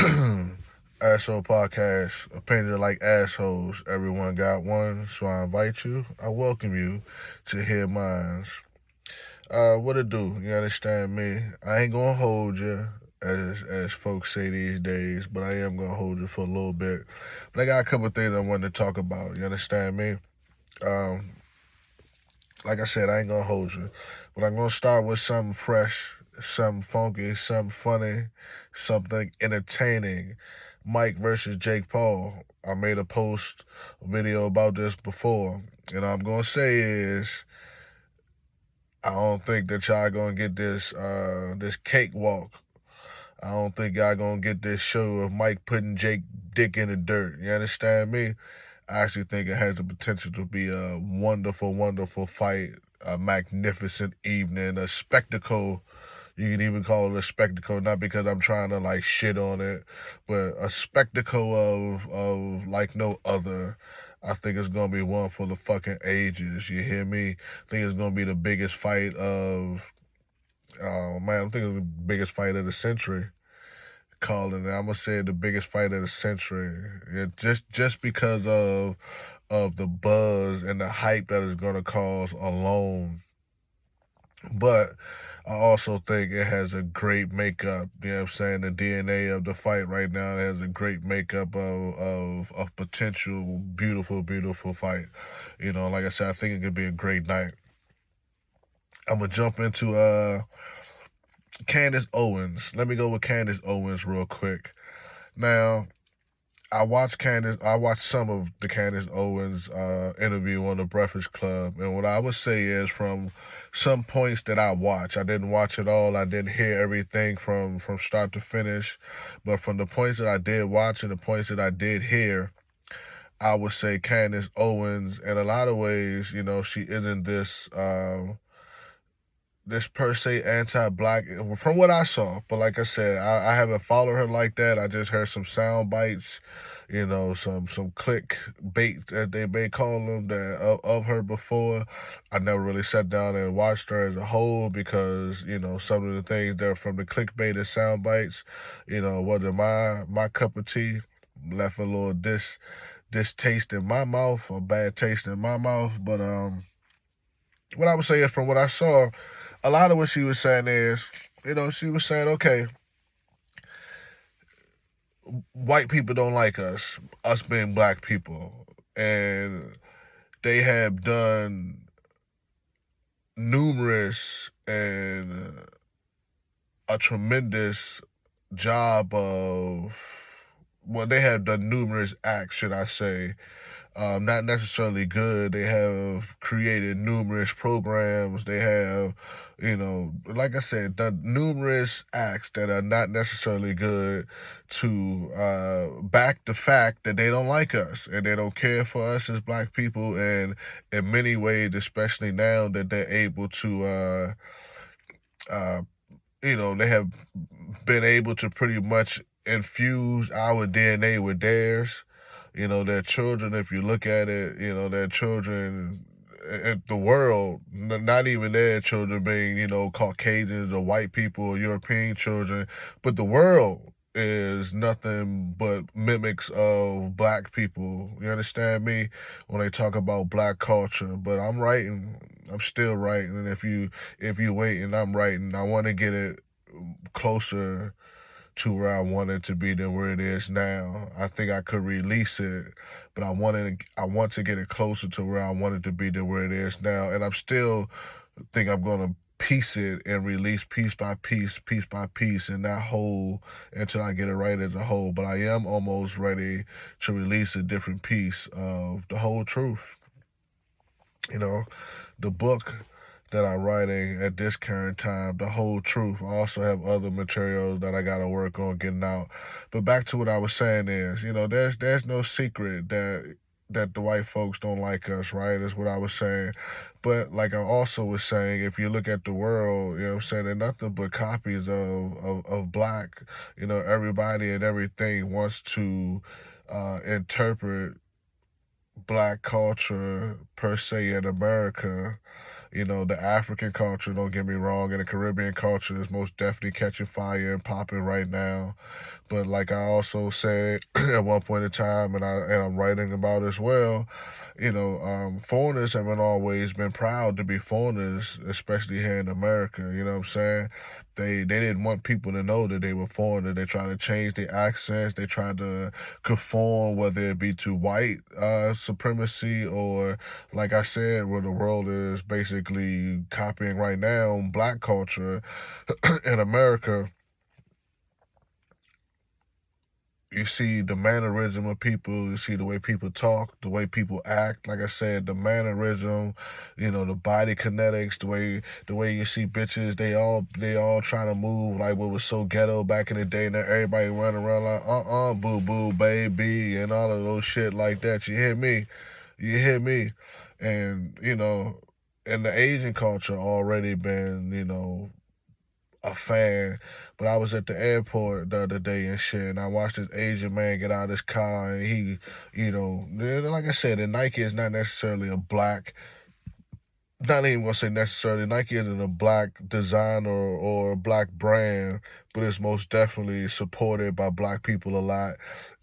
Asshole podcast, opinion like assholes. Everyone got one, so I invite you. I welcome you to hear mine. What it do? You understand me? I ain't gonna hold you, as folks say these days, but I am gonna hold you for a little bit. But I got a couple of things I wanted to talk about. You understand me? Um, like I said, I ain't gonna hold you, but I'm gonna start with something fresh, something funky, something funny, something entertaining. Mike versus Jake Paul. I made a post, a video about this before, and all I'm gonna say is I don't think that y'all gonna get this cakewalk. I don't think y'all gonna get this show of Mike putting Jake dick in the dirt. You understand me? I actually think it has the potential to be a wonderful, wonderful fight, a magnificent evening, a spectacle. You can even call it a spectacle, not because I'm trying to like shit on it, but a spectacle of like no other. I think it's gonna be one for the fucking ages. You hear me? I think it's gonna be the biggest fight of man, I think it's the biggest fight of the century. Calling it, I'm gonna say the biggest fight of the century. Just because of the buzz and the hype that it's gonna cause alone. But I also think it has a great makeup. You know what I'm saying? The DNA of the fight right now has a great makeup of potential beautiful, beautiful fight. You know, like I said, I think it could be a great night. I'm gonna jump into Candace Owens. Let me go with Candace Owens real quick. Now, I watched some of the Candace Owens interview on the Breakfast Club, and what I would say is from some points that I watched, I didn't watch it all, I didn't hear everything from start to finish, but from the points that I did watch and the points that I did hear, I would say Candace Owens, in a lot of ways, you know, she isn't this per se anti-black from what I saw. But like I said, I haven't followed her like that. I just heard some sound bites, you know, some click baits as they may call them that of her before. I never really sat down and watched her as a whole because you know some of the things that are from the clickbait and sound bites, you know, wasn't my cup of tea. Left a little distaste in my mouth, a bad taste in my mouth. But what I would say is from what I saw, a lot of what she was saying is, you know, she was saying, okay, white people don't like us being black people. And they have done numerous and a tremendous job of, well, they have done numerous acts, should I say, not necessarily good. They have created numerous programs. They have, you know, like I said, done numerous acts that are not necessarily good to back the fact that they don't like us and they don't care for us as black people. And in many ways, especially now that they're able to, uh, you know, they have been able to pretty much infuse our DNA with theirs. You know, their children, if you look at it, you know, their children, the world, not even their children being, you know, Caucasians or white people or European children, but the world is nothing but mimics of black people. You understand me? When they talk about black culture. But I'm writing, I'm still writing, and if you wait and I'm writing, I want to get it closer to where I want it to be than where it is now. I think I could release it, but I want to get it closer to where I want it to be than where it is now. And I'm still think I'm gonna piece it and release piece by piece, and that whole until I get it right as a whole. But I am almost ready to release a different piece of the whole truth. You know, the book that I'm writing at this current time, the whole truth. I also have other materials that I gotta work on getting out. But back to what I was saying is, you know, there's no secret that the white folks don't like us, right? Is what I was saying. But like I also was saying, if you look at the world, you know what I'm saying, they're nothing but copies of black. You know, everybody and everything wants to interpret black culture per se in America The African culture, don't get me wrong, and the Caribbean culture is most definitely catching fire and popping right now. But like I also said at one point in time, and I'm writing about as well, foreigners haven't always been proud to be foreigners, especially here in America. You know what I'm saying? They didn't want people to know that they were foreigners. They tried to change their accents. They tried to conform, whether it be to white supremacy or, like I said, where the world is basically copying right now black culture in America. You see the mannerism of people, you see the way people talk, the way people act. Like I said, the mannerism, the body kinetics, the way you see bitches, they all trying to move like what was so ghetto back in the day. Now everybody running around like boo boo baby and all of those shit like that. You hear me? You hear me? And in the Asian culture already been, a fan, but I was at the airport the other day and shit, and I watched this Asian man get out of his car, and he, like I said, and Nike is not necessarily a black, not even gonna say necessarily, Nike isn't a black design or a black brand, but it's most definitely supported by black people a lot,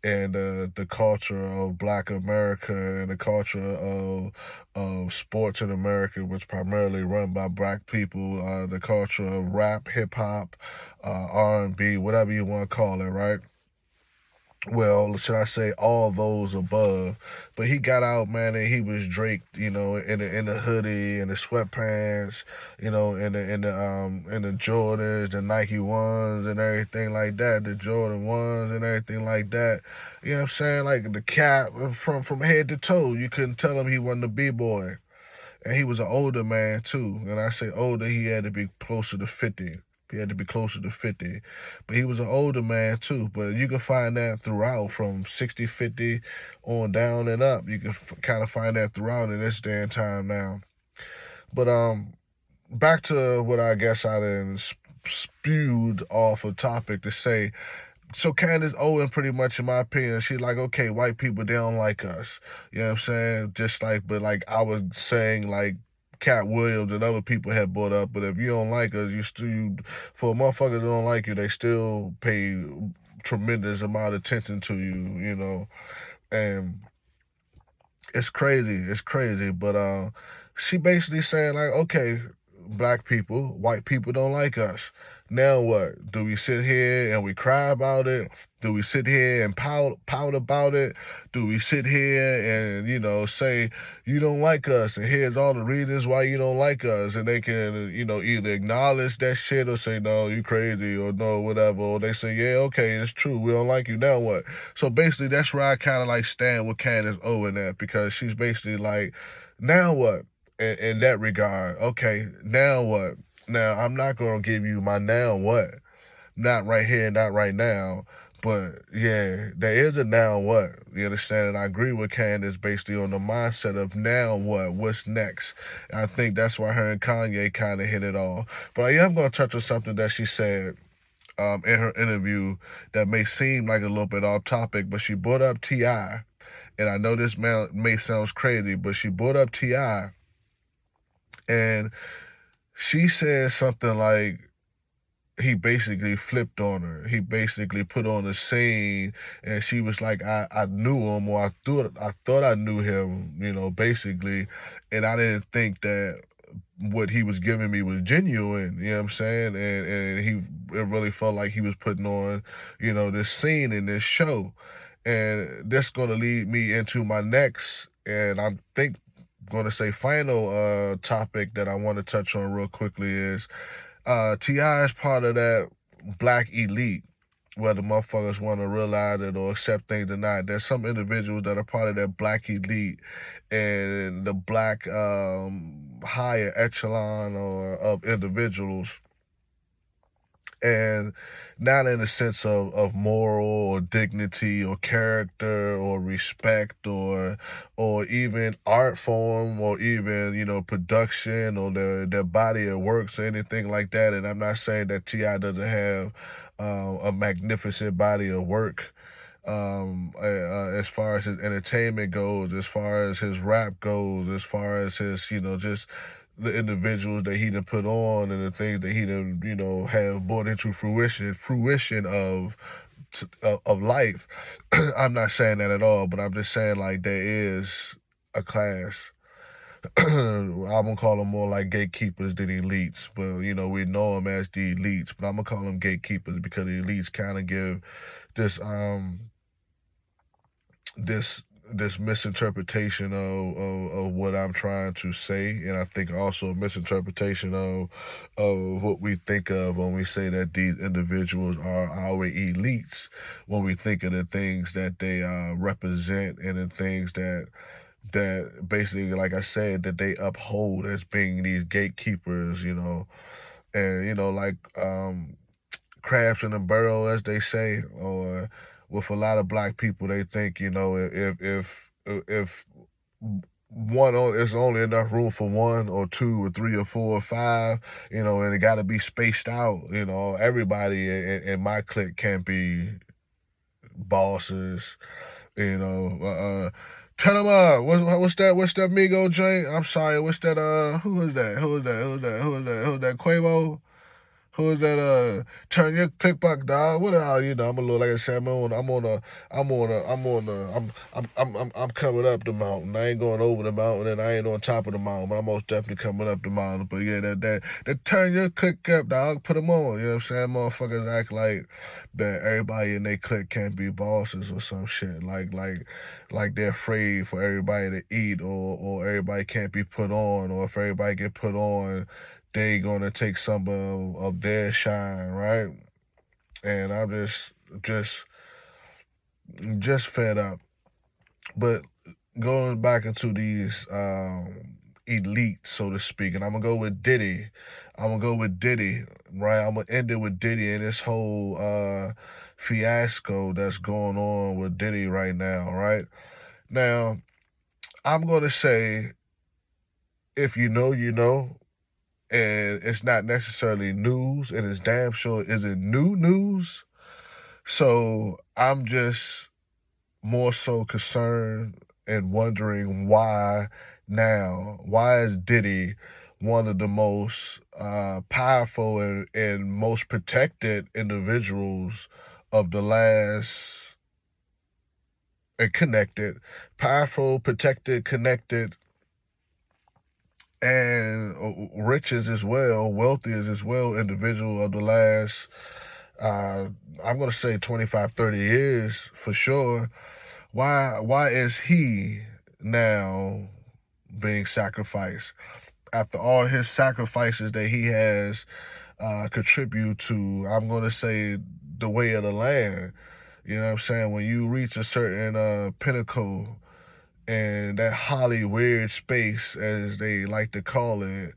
and the culture of Black America and the culture of sports in America, which primarily run by black people, the culture of rap, hip hop, R&B, whatever you want to call it, right? Well, should I say all those above? But he got out, man, and he was draped, in the hoodie and the sweatpants, in the Jordans, the Nike ones and everything like that, the Jordan ones and everything like that. You know what I'm saying? Like the cap from head to toe, you couldn't tell him he wasn't a b-boy. And he was an older man too. And I say older, he had to be closer to 50. He had to be closer to 50. But he was an older man too. But you can find that throughout from 60, 50 on down and up. You can kind of find that throughout in this day and time now. But back to what I guess I done spewed off a topic to say. So Candace Owens, pretty much in my opinion, she's like, okay, white people, they don't like us. You know what I'm saying? Just like, but like I was saying, like Cat Williams and other people had brought up, but if you don't like us, for motherfuckers that don't like you, they still pay tremendous amount of attention to you, and it's crazy, but she basically saying like, okay, black people, white people don't like us. Now what? Do we sit here and we cry about it? Do we sit here and pout about it? Do we sit here and, say you don't like us and here's all the reasons why you don't like us, and they can, either acknowledge that shit or say no, you crazy, or no, whatever, or they say, yeah, okay, it's true, we don't like you, now what? So basically that's where I kind of like stand with Candace Owen at, because she's basically like, now what? In that regard, okay, now what? Now, I'm not going to give you my now what. Not right here, not right now. But yeah, there is a now what. You understand? And I agree with Candace basically on the mindset of now what? What's next? And I think that's why her and Kanye kind of hit it off. But I am going to touch on something that she said in her interview that may seem like a little bit off topic, but she brought up T.I. And I know this may sound crazy, but she brought up T.I. And she said something like he basically flipped on her. He basically put on a scene, and she was like, I knew him, or I thought I knew him, basically, and I didn't think that what he was giving me was genuine, you know what I'm saying? And it really felt like he was putting on, this scene in this show. And that's gonna lead me into my next, and I think going to say final topic that I want to touch on real quickly is T.I. is part of that black elite, whether motherfuckers want to realize it or accept things or not. There's some individuals that are part of that black elite and the black higher echelon or of individuals, and not in a sense of moral or dignity or character or respect or even art form or even production or their body of works or anything like that. And I'm not saying that T.I. doesn't have a magnificent body of work, as far as his entertainment goes, as far as his rap goes, as far as his just the individuals that he done put on and the things that he done, have brought into fruition of life. I'm not saying that at all, but I'm just saying like there is a class. I'm gonna call them more like gatekeepers than elites, but we know them as the elites. But I'm gonna call them gatekeepers because the elites kind of give this this this misinterpretation of what I'm trying to say, and I think also a misinterpretation of what we think of when we say that these individuals are our elites, when we think of the things that they represent and the things that basically, like I said, that they uphold as being these gatekeepers, and like crabs in a barrel, as they say, or with a lot of black people, they think, if one is only enough room for one or two or three or four or five, and it got to be spaced out. Everybody in my clique can't be bosses. Turn them up. What's that? What's that Migo joint? I'm sorry. What's that? Who is that? Who is that? Who is that? Who is that? Who is that? Quavo? Who is that? Turn your click back, dog. What else? I'm a little, like I said, I'm coming up the mountain. I ain't going over the mountain, and I ain't on top of the mountain, but I'm most definitely coming up the mountain. But yeah, that turn your click up, dog. Put them on. You know what I'm saying? Motherfuckers act like that everybody in their clique can't be bosses or some shit. Like they're afraid for everybody to eat, or everybody can't be put on, or if everybody get put on, they gonna take some of their shine, right? And I'm just fed up. But going back into these elites, so to speak, and I'm gonna go with Diddy. Right? I'm gonna end it with Diddy and this whole fiasco that's going on with Diddy right now, right? Now, I'm gonna say, if you know, you know. And it's not necessarily news, and it's damn sure isn't new news. So I'm just more so concerned and wondering why now. Why is Diddy one of the most powerful and most protected individuals of the last, and connected, powerful, protected, connected, and riches as well, wealthy as well, individual of the last, I'm going to say 25, 30 years for sure. Why is he now being sacrificed after all his sacrifices that he has contribute to, I'm going to say, the way of the land? You know what I'm saying? When you reach a certain pinnacle, and that Holly weird space, as they like to call it,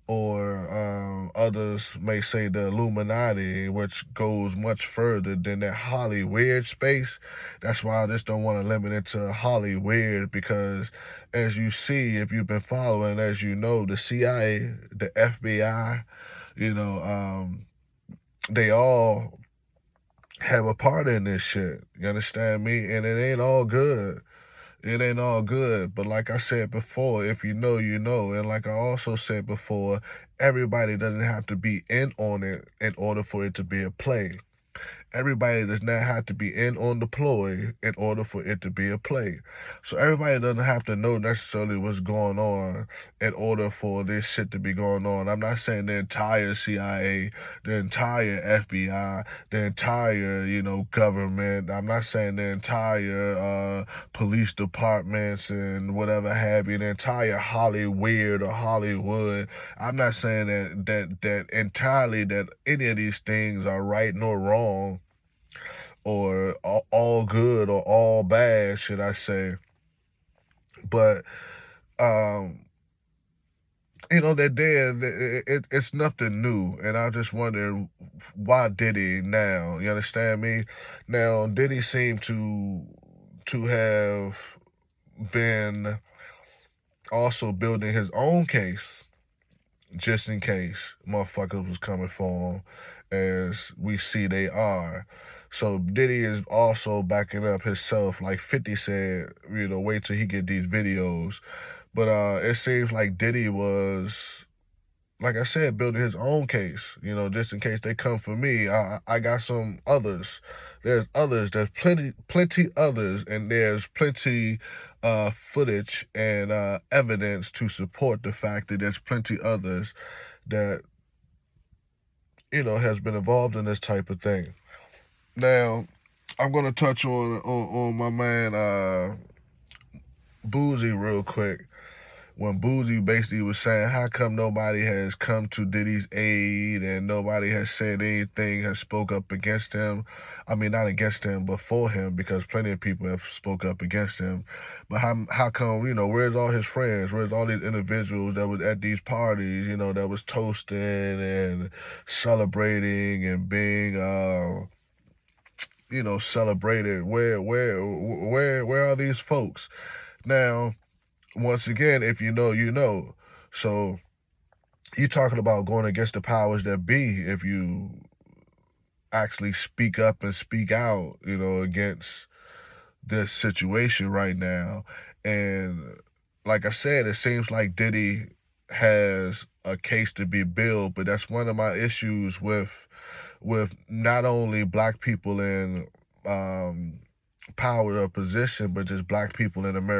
or others may say the Illuminati, which goes much further than that Holly weird space. That's why I just don't want to limit it to Holly weird, because as you see, if you've been following, as you know, the CIA, the FBI, they all have a part in this shit. You understand me? And it ain't all good. It ain't all good, but like I said before, if you know, you know. And like I also said before, everybody doesn't have to be in on it in order for it to be a play. Everybody does not have to be in on the ploy in order for it to be a play. So everybody doesn't have to know necessarily what's going on in order for this shit to be going on. I'm not saying the entire CIA, the entire FBI, the entire, government. I'm not saying the entire police departments and whatever have you, the entire Hollywood or Hollywood. I'm not saying that entirely that any of these things are right nor wrong, or all good or all bad, should I say. But that it's nothing new, and I just wonder, why Diddy now? You understand me? Now, Diddy seemed to have been also building his own case, just in case motherfuckers was coming for him, as we see they are. So Diddy is also backing up himself, like 50 said, wait till he get these videos. But it seems like Diddy was like I said, building his own case, just in case they come for me. I got some others. There's others. There's plenty others, and there's plenty footage and evidence to support the fact that there's plenty others that has been involved in this type of thing. Now, I'm gonna touch on my man Boozy real quick. When Boozy basically was saying, how come nobody has come to Diddy's aid and nobody has said anything, has spoke up against him? I mean, not against him, but for him, because plenty of people have spoke up against him. But how come, where's all his friends? Where's all these individuals that was at these parties, that was toasting and celebrating and being, celebrated? Where are these folks? Now, once again, if you know, you know. So you're talking about going against the powers that be if you actually speak up and speak out, against this situation right now. And like I said, it seems like Diddy has a case to be built, but that's one of my issues with not only black people in power or position, but just black people in America.